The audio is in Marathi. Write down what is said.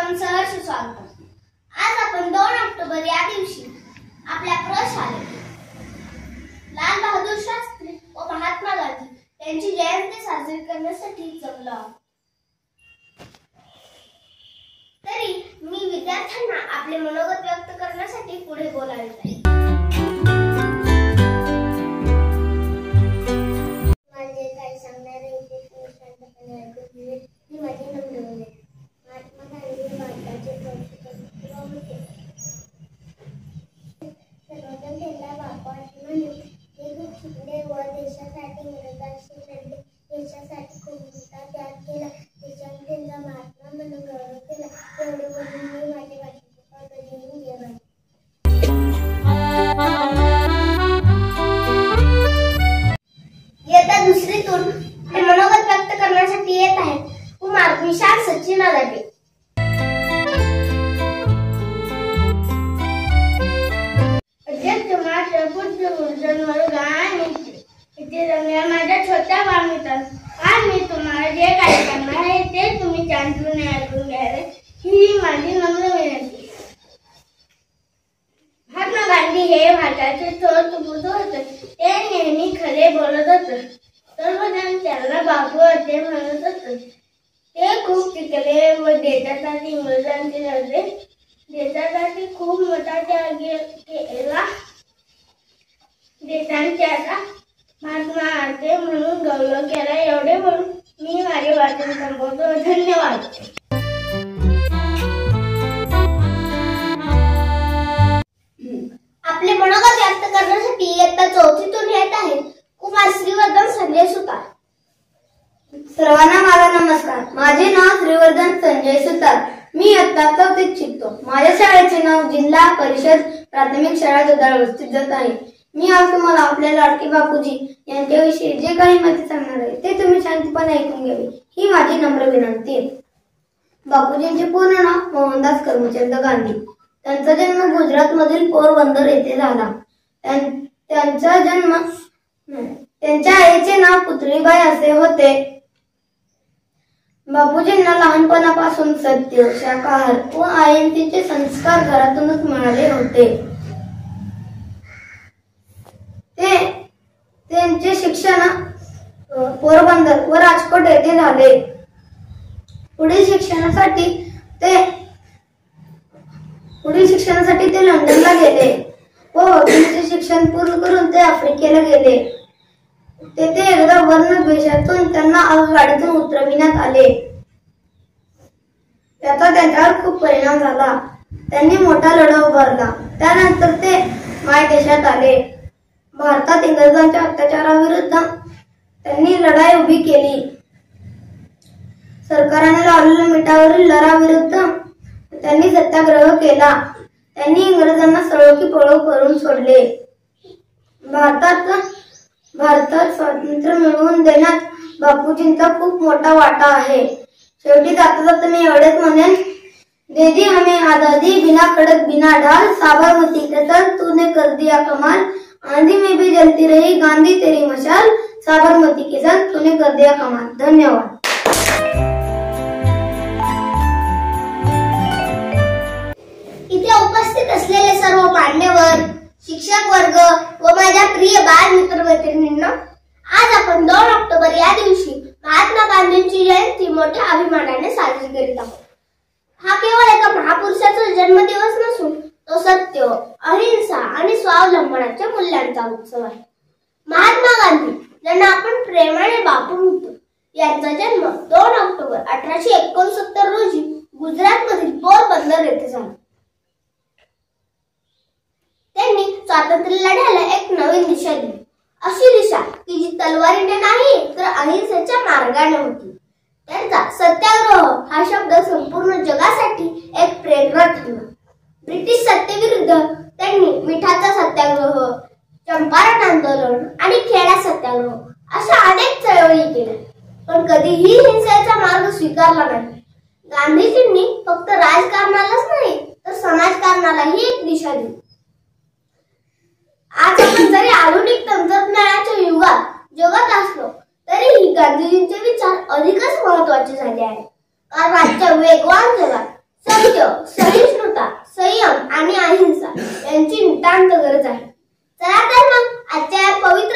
आपलं सहर्ष स्वागत। आज आपण 2 ऑक्टोबर या दिवशी आपल्या प्रशालेत लाल बहादूर शास्त्री व महात्मा गांधी यांची जयंती साजरी करण्यासाठी जमलो आहोत। तरी मी विद्यार्थ्यांना आपले मनोगत व्यक्त करण्यासाठी पुढे बोलावित आहे। माझे काही सांगणारे इथे शांतपणे ऐकून घे। मी माझे नाव लिहून घे। महात्मा गांधी भारताचे प्रमुख होते। सर्वजण त्यांना बापा असे म्हणत। ते खूप शिकले व देशासाठी इंग्रजांशी लढले। देशासाठी खूप मोठा त्याग केला। देशाने त्यांचा महात्मा म्हणून गौरव केला। एवढे बोलून मी माझे भाषण कधीही घेणार। येत्या दुसरीतून हे मनोगत व्यक्त करण्यासाठी येत आहेत कुमार विशाल सचिन आलाटे। माझ्या छोट्या बामित्रांनो, आज मी तुम्हाला जे काही सांगणार आहे ते तुम्ही शांतपणे ऐकून घ्यावे ही माझी नम्र विनंती। महात्मा गांधी हे भारताचे थोर सुपुत्र होते। ते नेहमी खरे बोलत होते। सर्वजण त्यांना बापू असे म्हणत होते। ते खूप शिकले व देशासाठी इंग्रजांचे लढले। देशासाठी खूप मोठा त्याग केला। देशांच्या महात्मा असे म्हणून गौरव केला। एवढे म्हणून मी माझे भाषण संपवतो। धन्यवाद। आपले मनोगत व्यक्त करण्यासाठी इयत्ता 4थीतून येत आहेत कुमार श्रीवर्धन संजय सुतार। सर्वांना माझा नमस्कार। माझे नाव श्रीवर्धन संजय सुतार। मी इयत्ता 4थीत शिकतो। माझ्या शाळेचे नाव जिल्हा परिषद प्राथमिक शाळा जोदाळ वस्तीत जात आहे। मी आज तुम्हाला आपल्या लाडके बापूजी यांच्याविषयी जे काही माहिती सांगणार आहे ते तुम्ही शांतपणे ऐकून घ्यावी ही माझी नम्र विनंती आहे। बापूजींचे पूर्ण नाव मोहनदास करमचंद गांधी। त्यांचा जन्म गुजरात मधील पोरबंदर येथे झाला। त्यांच्या आईचे नाव पुतळीबाई असे होते। बापूजींना लहानपणापासून सत्य, शाकाहार व अहिंसेचे संस्कार घरातूनच मिळाले होते। त्यांचे शिक्षण पोरबंदर व राजकोट येथे झाले। पुढील शिक्षणासाठी ते लंडनला गेले व वकिलीचे शिक्षण पूर्ण करून ते आफ्रिकेला गेले। तेथे एकदा वर्णद्वेषातून त्यांना आगगाडीतून उतरविण्यात आले। त्याचा त्यांच्यावर खूप परिणाम झाला। त्यांनी मोठा लढा उभारला। त्यानंतर ते मायदेशात आले। भारतात इंग्रजांच्या अत्याचाराविरुद्ध त्यांनी लढाई उभी केली। सरकारने लावलेल्या मिठावरील लहराविरुद्ध त्यांनी सत्याग्रह केला। त्यांनी इंग्रजांना सळो की पळो करून सोडले। भारतात स्वातंत्र्य मिळवून देण्यात बापूजींचा खूप मोठा वाटा आहे। शेवटी जाता जाता मी एवढेच म्हणेन, दे दी हमें आजादी बिना खड़क बिना ढाल, साबरमती के तट तूने कर दिया कमाल, आंधी में भी जलती रही गांधी तेरी मशाल, साबरमती के संग तूने कर दिया कमाल। धन्यवाद। इथे उपस्थित असलेले सर्व मान्यवर, शिक्षक वर्ग व माझ्या प्रिय बाल मित्रमैत्रिणींनो, आज आपण 2 ऑक्टोबर या दिवशी महात्मा गांधींची जयंती मोठ्या अभिमानाने साजरी करीत आहोत। हा केवळ एका महापुरुषाचा जन्मदिवस नसून तो सत्य, अहिंसा आणि स्वावलंबनाच्या मूल्यांचा उत्सव आहे। महात्मा गांधी ज्यांना आपण प्रेमाने बापू म्हणतो, यांचा जन्म 2 ऑक्टोबर 1869 रोजी गुजरात मधील पोरबंदर येथे झाला। त्यांनी स्वातंत्र्य लढ्याला एक नवीन दिशा दिली, अशी दिशा की जी तलवारीने नाही तर अहिंसेच्या मार्गाने होती। त्यांचा सत्याग्रह हा शब्द संपूर्ण जगासाठी एक प्रेरणा ठरला। ब्रिटिश सत्तेविरुद्ध त्यांनी मिठाचा सत्याग्रह, चंपारण आंदोलन आणि खेडा सत्याग्रह अशा अनेक चळवळी केल्या, पण कधीही हिंसेचा मार्ग स्वीकारला नाही। गांधीजींनी फक्त राजकारणालाच नाही तर समाजकारणालाही एक दिशा दिली। आज आपण जरी आधुनिक तंत्रज्ञानाच्या युगात जगत असलो तरीही गांधीजींचे विचार अधिकच महत्त्वाचे झाले आहेत। कारण आजच्या वेगवान जगात सत्य, सहिष्णुता, संयम आणि अहिंसा यांची नितांत गरज आहे. चला तर मग आजच्या या पवित्र